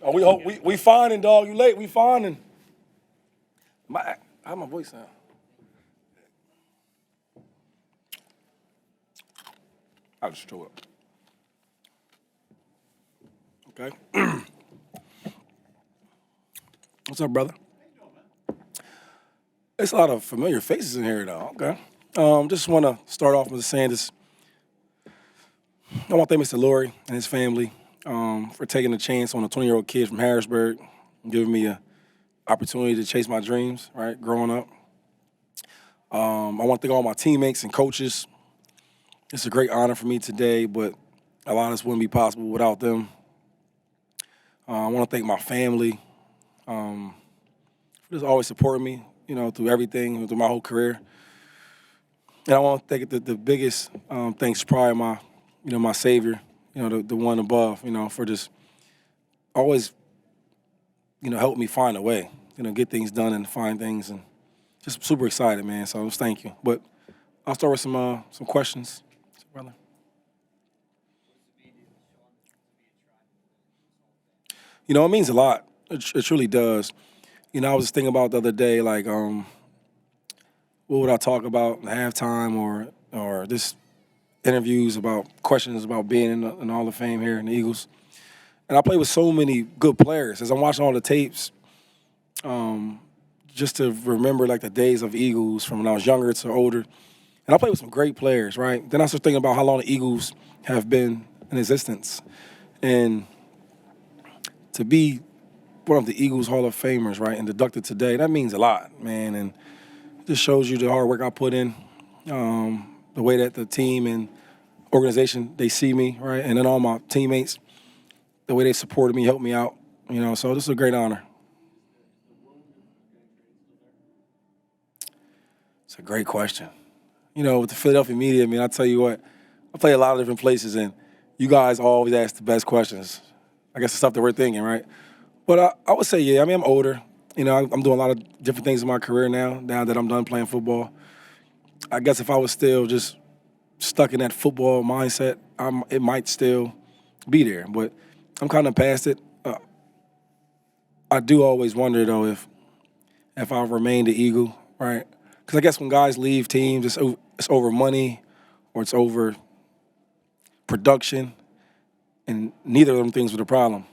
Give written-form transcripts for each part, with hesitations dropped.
Oh, we finding, dog. You late? We finding. How my voice sound? I'll just throw it up. Okay. What's up, brother? There's a lot of familiar faces in here, though. Okay. Just want to start off with saying this. I want to thank Mr. Laurie and his family for taking a chance on a 20-year-old kid from Harrisburg, and giving me an opportunity to chase my dreams, right, growing up. I want to thank all my teammates and coaches. It's a great honor for me today, but a lot of this wouldn't be possible without them. I want to thank my family for just always supporting me, through everything, through my whole career. And I want to thank the biggest thanks probably my Savior, the one above, for just always, helping me find a way, get things done and find things, and just super excited, man. So just thank you. But I'll start with some questions, brother. It means a lot. It truly does. I was just thinking about the other day, like, what would I talk about at halftime, or just interviews about questions about being in the Hall of Fame here in the Eagles. And I play with so many good players. As I'm watching all the tapes, just to remember like the days of Eagles from when I was younger to older. And I played with some great players, right? Then I started thinking about how long the Eagles have been in existence. And to be one of the Eagles Hall of Famers, right, and inducted today, that means a lot, man. And it just shows you the hard work I put in, the way that the team and organization, they see me, right, and then all my teammates, the way they supported me, helped me out, so this is a great honor. It's a great question. With the Philadelphia media, I tell you what, I play a lot of different places, and you guys always ask the best questions. I guess the stuff that we're thinking, right? But I would say, yeah, I'm older. I'm doing a lot of different things in my career now that I'm done playing football. I guess if I was still just stuck in that football mindset, it might still be there. But I'm kind of past it. I do always wonder, though, if I remain the Eagle, right? Because I guess when guys leave teams, it's over money or it's over production, and neither of them things were the problem,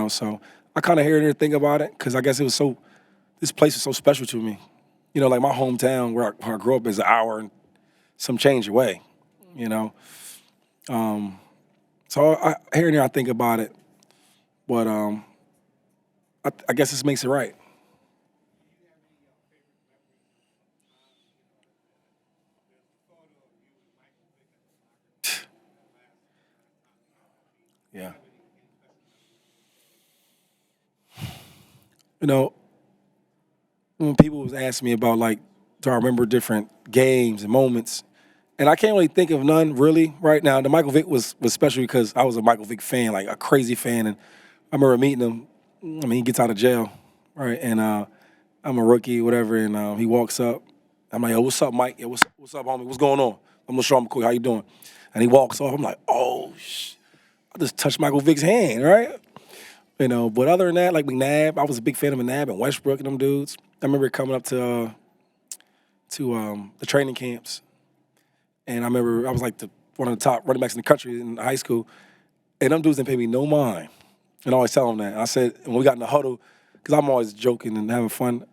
So I kind of hear it and think about it because I guess this place is so special to me. Like my hometown where I grew up is an hour and some change away, you know. So here and there I think about it, but I guess this makes it right. Yeah. You know, when people was asking me about like, do I remember different games and moments, and I can't really think of none really right now. The Michael Vick was special because I was a Michael Vick fan, like a crazy fan, and I remember meeting him. He gets out of jail, right? And I'm a rookie, whatever, and he walks up. I'm like, yo, what's up, Mike? Yo, what's up, homie? What's going on? I'm LeSean McCoy. How you doing? And he walks off. I'm like, oh, I just touched Michael Vick's hand, right? But other than that, like McNabb, I was a big fan of McNabb and Westbrook and them dudes. I remember coming up to the training camps, and I remember I was like one of the top running backs in the country in high school, and them dudes didn't pay me no mind. And I always tell them that. I said, when we got in the huddle, because I'm always joking and having fun,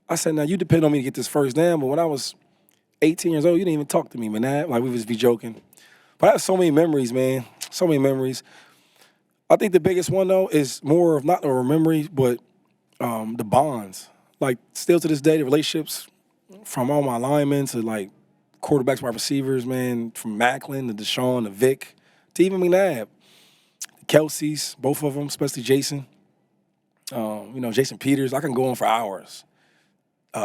I said, now you depend on me to get this first down, but when I was 18 years old, you didn't even talk to me, man. Like we would just be joking. But I have so many memories, man. So many memories. I think the biggest one though is more of not a memory, but the bonds. Like still to this day, the relationships from all my linemen to like quarterbacks, wide receivers, man, from Macklin to Deshaun to Vic to even McNabb, Kelsey's, both of them, especially Jason. Jason Peters. I can go on for hours.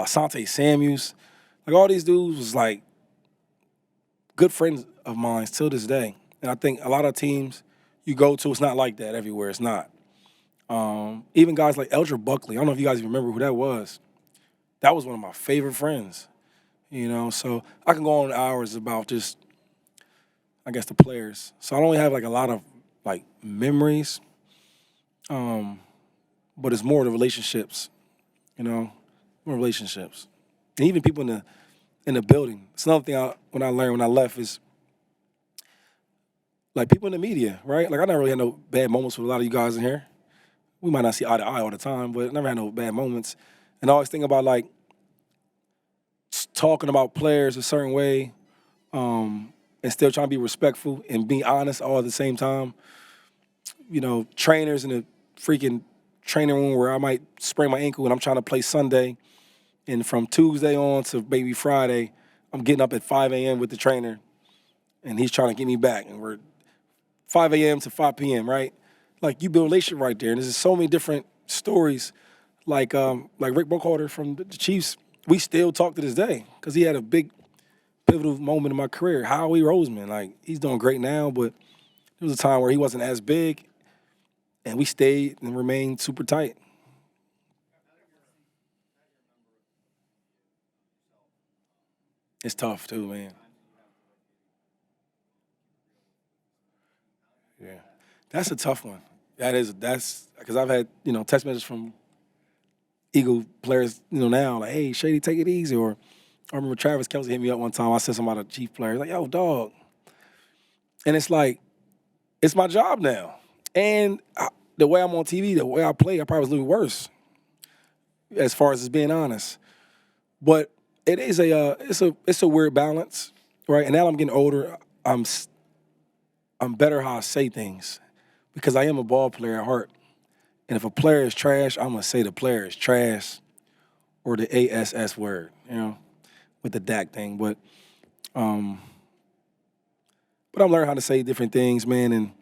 Sante Samuels, like all these dudes was like good friends of mine till this day. And I think a lot of teams you go to, it's not like that everywhere. It's not. Even guys like Eldred Buckley. I don't know if you guys remember who that was. That was one of my favorite friends. So I can go on hours about just, I guess, the players. So I don't really have like a lot of like memories. but it's more the relationships, more relationships. And even people in the building. It's another thing when I learned when I left is like people in the media, right? Like I never really had no bad moments with a lot of you guys in here. We might not see eye to eye all the time, but I never had no bad moments. And I always think about like talking about players a certain way, and still trying to be respectful and be honest all at the same time. Trainers in the freaking training room where I might sprain my ankle and I'm trying to play Sunday, and from Tuesday on to maybe Friday, I'm getting up at 5 a.m. with the trainer, and he's trying to get me back, and we're 5 a.m. to 5 p.m., right? Like, you build a relationship right there, and there's just so many different stories. Like Rick Burkhalter from the Chiefs, we still talk to this day because he had a big pivotal moment in my career. Howie Roseman, like, he's doing great now, but there was a time where he wasn't as big, and we stayed and remained super tight. It's tough too, man. Yeah, that's a tough one. That's because I've had text messages from Eagle players now like, hey Shady, take it easy. Or I remember Travis Kelsey hit me up one time. I said something about a Chief player. He's like, yo, dog, and it's like it's my job now, and the way I'm on TV, the way I play, I probably was a little worse as far as just being honest. But it is it's a weird balance, right? And now I'm getting older. I'm better how I say things because I am a ball player at heart. And if a player is trash, I'm gonna say the player is trash or the ASS word, with the DAC thing. Um, but I'm learning how to say different things, man. And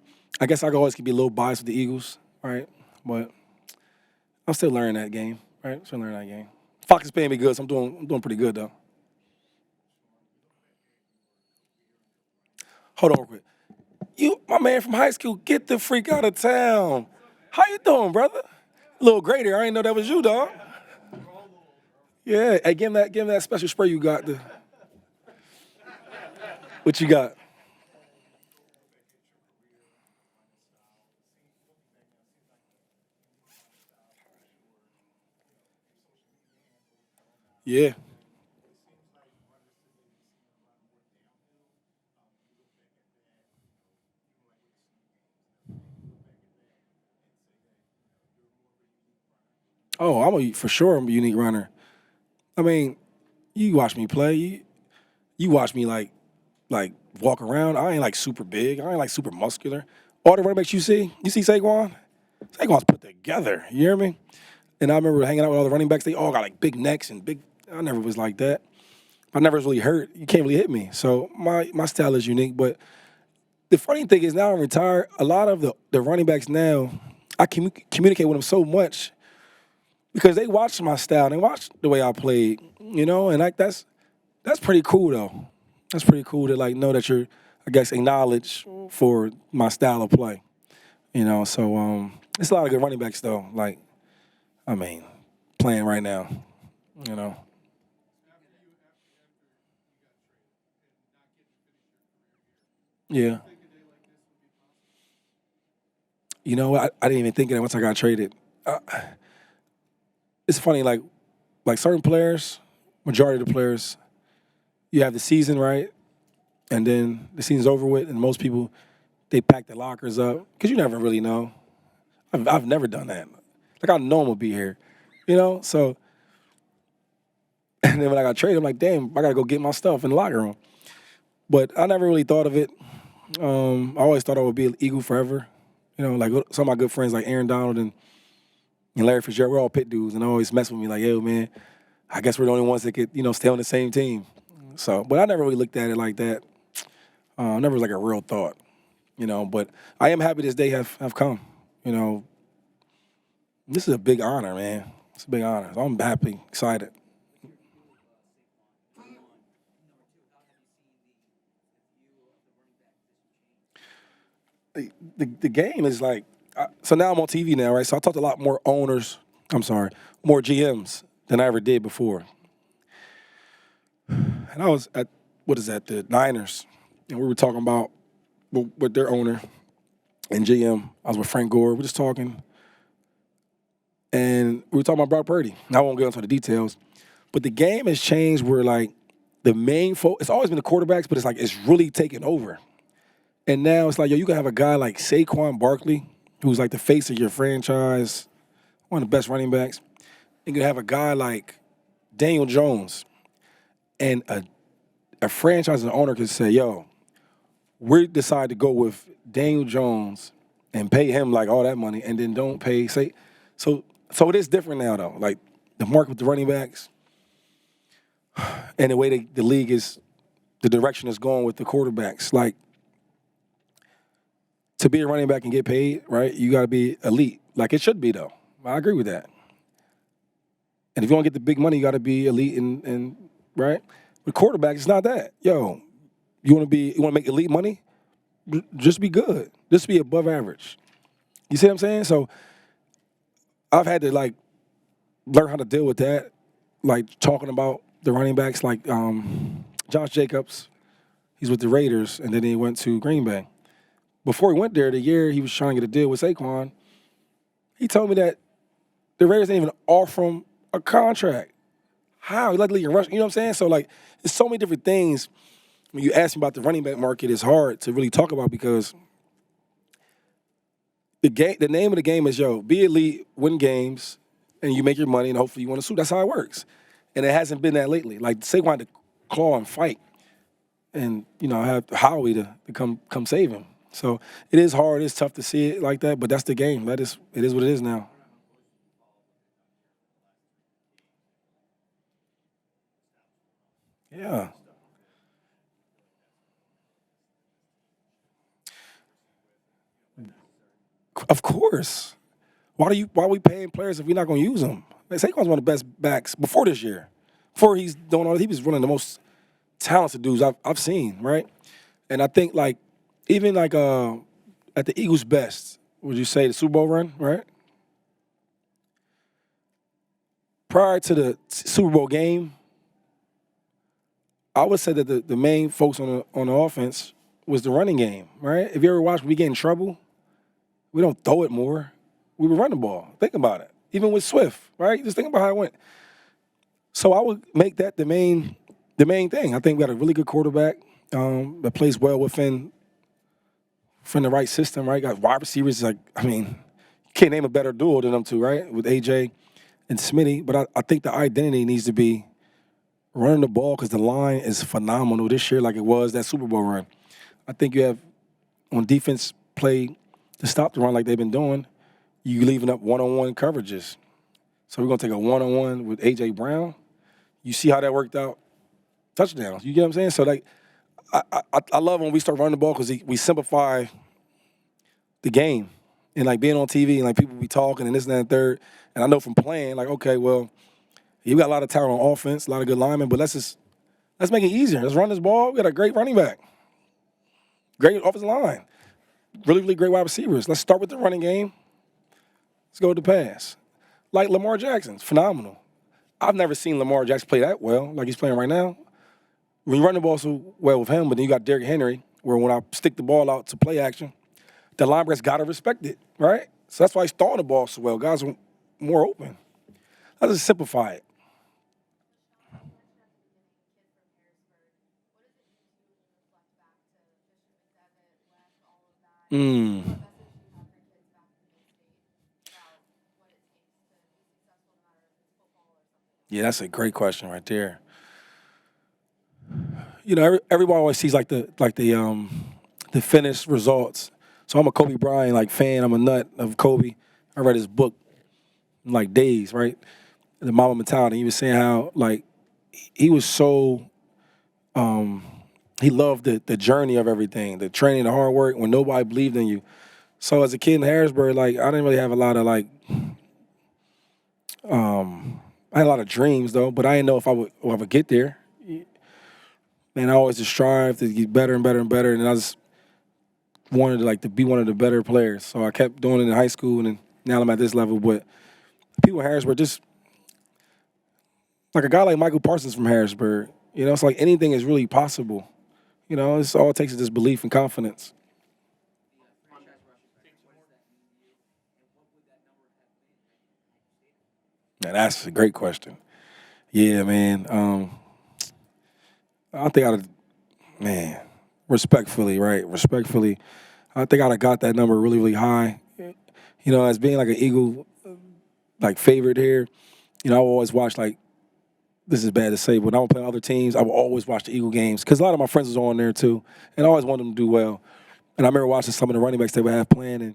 I guess I can always be a little biased with the Eagles, right? But I'm still learning that game, right? Still learning that game. Fox is paying me good, so I'm doing pretty good though. Hold on real quick. You, my man from high school, get the freak out of town. How you doing, brother? A little greater. I didn't know that was you, dog. Yeah. Hey, give him that special spray you got. What you got? Yeah. Oh, for sure I'm a unique runner. I mean, you watch me play. You watch me like walk around. I ain't like super big. I ain't like super muscular. All the running backs you see Saquon? Saquon's put together. You hear me? And I remember hanging out with all the running backs. They all got like big necks and big. I never was like that. I never was really hurt. You can't really hit me. So my style is unique. But the funny thing is now I'm retired. A lot of the running backs now, I communicate with them so much because they watch my style. They watch the way I played. And like that's pretty cool though. That's pretty cool to like know that you're, I guess, acknowledged for my style of play. So it's a lot of good running backs though. Like, I mean, playing right now. You know. Yeah. I didn't even think of that once I got traded. Uh, it's funny, like certain players, majority of the players, you have the season right, and then the season's over with, and most people they pack their lockers up because you never really know. I've never done that. Like I know I'm gonna be here, So and then when I got traded, I'm like, damn, I gotta go get my stuff in the locker room. But I never really thought of it. I always thought I would be an Eagle forever. Like some of my good friends like Aaron Donald and Larry Fitzgerald, we're all pit dudes, and they always mess with me like, yo, man, I guess we're the only ones that could, stay on the same team. So, but I never really looked at it like that. Never was like a real thought, But I am happy this day have come. You know, this is a big honor, man. It's a big honor. So I'm happy, excited. The game is like, so now I'm on TV now, right? So I talked to a lot more owners. I'm sorry, more GMs than I ever did before. And I was at what is that, the Niners, and we were talking about with their owner and GM. I was with Frank Gore. We're just talking, And we were talking about Brock Purdy. I won't get into the details, but the game has changed where like the main it's always been the quarterbacks, but it's like it's really taken over. And now it's like, yo, you can have a guy like Saquon Barkley, who's like the face of your franchise, one of the best running backs. And you can have a guy like Daniel Jones, and a franchise and owner can say, yo, we decide to go with Daniel Jones and pay him like all that money, and then don't pay so it is different now though. Like the market with the running backs and the way the league is, the direction is going with the quarterbacks. Like to be a running back and get paid, right? You got to be elite. Like it should be though. I agree with that. And if you want to get the big money, you got to be elite and right. With quarterbacks, it's not that. Yo, you want to make elite money? Just be good. Just be above average. You see what I'm saying? So I've had to like learn how to deal with that. Like talking about the running backs, like Josh Jacobs, he's with the Raiders, and then he went to Green Bay. Before he went there, the year he was trying to get a deal with Saquon, he told me that the Raiders didn't even offer him a contract. How? He like leading rush. You know what I'm saying? So like, there's so many different things. When you ask me about the running back market, it's hard to really talk about because the name of the game is, yo, be elite, win games, and you make your money, and hopefully you win a suit. That's how it works. And it hasn't been that lately. Like Saquon had to claw and fight, and have Howie to come save him. So it is hard. It's tough to see it like that, but that's the game. It is what it is now. Yeah, of course. Why are we paying players if we're not going to use them? Like, Saquon's one of the best backs before this year. Before he's doing all this, he was one of the most talented dudes I've seen, right? And I think like even like at the Eagles' best, would you say the Super Bowl run, right? Prior to the Super Bowl game, I would say that the main folks on the offense was the running game, right? If you ever watch, we get in trouble, we don't throw it more. We would run the ball. Think about it. Even with Swift, right? Just think about how it went. So I would make that the main thing. I think we got a really good quarterback that plays well within the right system, right? Got wide receivers like, I mean, you can't name a better duo than them two, right? With AJ and Smitty. But I think the identity needs to be running the ball because the line is phenomenal this year, like it was that Super Bowl run. I think you have on defense play to stop the run like they've been doing. You leaving up one-on-one coverages. So we're gonna take a one-on-one with AJ Brown. You see how that worked out? Touchdowns. You get what I'm saying? So like, I love when we start running the ball because we simplify the game and like being on TV and like people be talking and this and that and third. And I know from playing, like, okay, well, you got a lot of talent on offense, a lot of good linemen, but let's make it easier. Let's run this ball. We got a great running back, great offensive line, really, really great wide receivers. Let's start with the running game. Let's go with the pass. Like Lamar Jackson's phenomenal. I've never seen Lamar Jackson play that well, like he's playing right now. When you run the ball so well with him, but then you got Derrick Henry, where when I stick the ball out to play action, the linebackers got to respect it, right? So that's why he's throwing the ball so well. Guys are more open. Let's just simplify it. Mm. Yeah, that's a great question right there. Everybody always sees the finished results. So I'm a Kobe Bryant like fan. I'm a nut of Kobe. I read his book in like days, right? The Mama Mentality. He was saying how like he was so he loved the journey of everything, the training, the hard work when nobody believed in you. So as a kid in Harrisburg, like I didn't really have a lot of like I had a lot of dreams though, but I didn't know if I would get there. And I always just strive to get better and better and better. And I just wanted to be one of the better players. So I kept doing it in high school, and then now I'm at this level. But people in Harrisburg, just like a guy like Michael Parsons from Harrisburg, it's like anything is really possible. It's all it takes is just belief and confidence. Now, that's a great question. Yeah, man. I think I'd, man, respectfully, right? Respectfully, I think I'd have got that number really, really high. As being like an Eagle, like favorite here, I always watch like this is bad to say, but when I was playing other teams, I would always watch the Eagle games because a lot of my friends was on there too, and I always wanted them to do well. And I remember watching some of the running backs they would have playing, and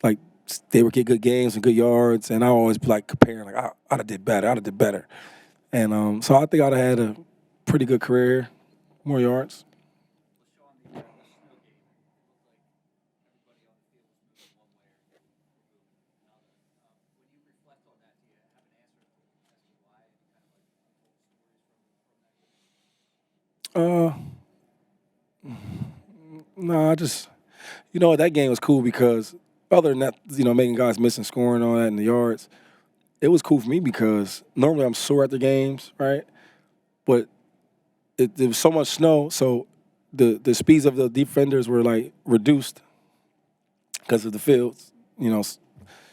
like they would get good games and good yards, and I always be like comparing, like I'd have did better, I'd have did better, and so I think I'd have had a pretty good career, more yards. Uh, no, I just that game was cool because other than that, making guys miss and scoring all that in the yards, it was cool for me because normally I'm sore at the games, right? But there was so much snow, so the speeds of the defenders were like reduced because of the fields,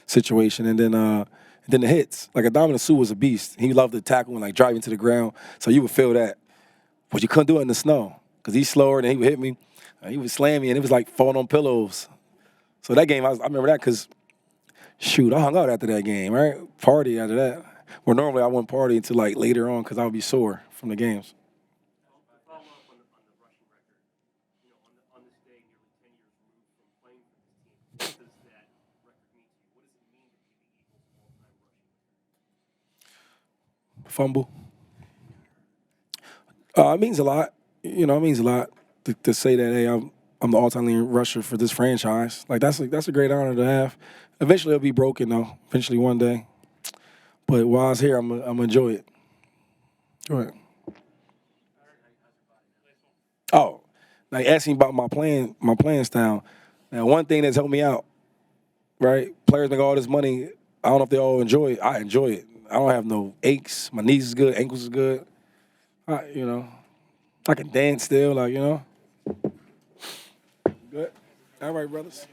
situation, and then the hits. Like Adamina Sue was a beast. He loved to tackle and like drive into the ground, so you would feel that, but you couldn't do it in the snow because he's slower and he would hit me. He would slam me, and it was like falling on pillows. So that game, I remember that because shoot, I hung out after that game, right? Party after that. Where normally I wouldn't party until like later on because I would be sore from the games. Fumble. It means a lot. It means a lot to say that. Hey, I'm the all-time leading rusher for this franchise. Like that's a great honor to have. Eventually, it'll be broken though. Eventually, one day. But while I was here, I'm gonna enjoy it. Go ahead. Oh, like asking about my playing style. Now, one thing that's helped me out, right? Players make all this money. I don't know if they all enjoy it. I enjoy it. I don't have no aches. My knees is good. Ankles is good. I, you know, I can dance still. Like. Good. All right, brothers.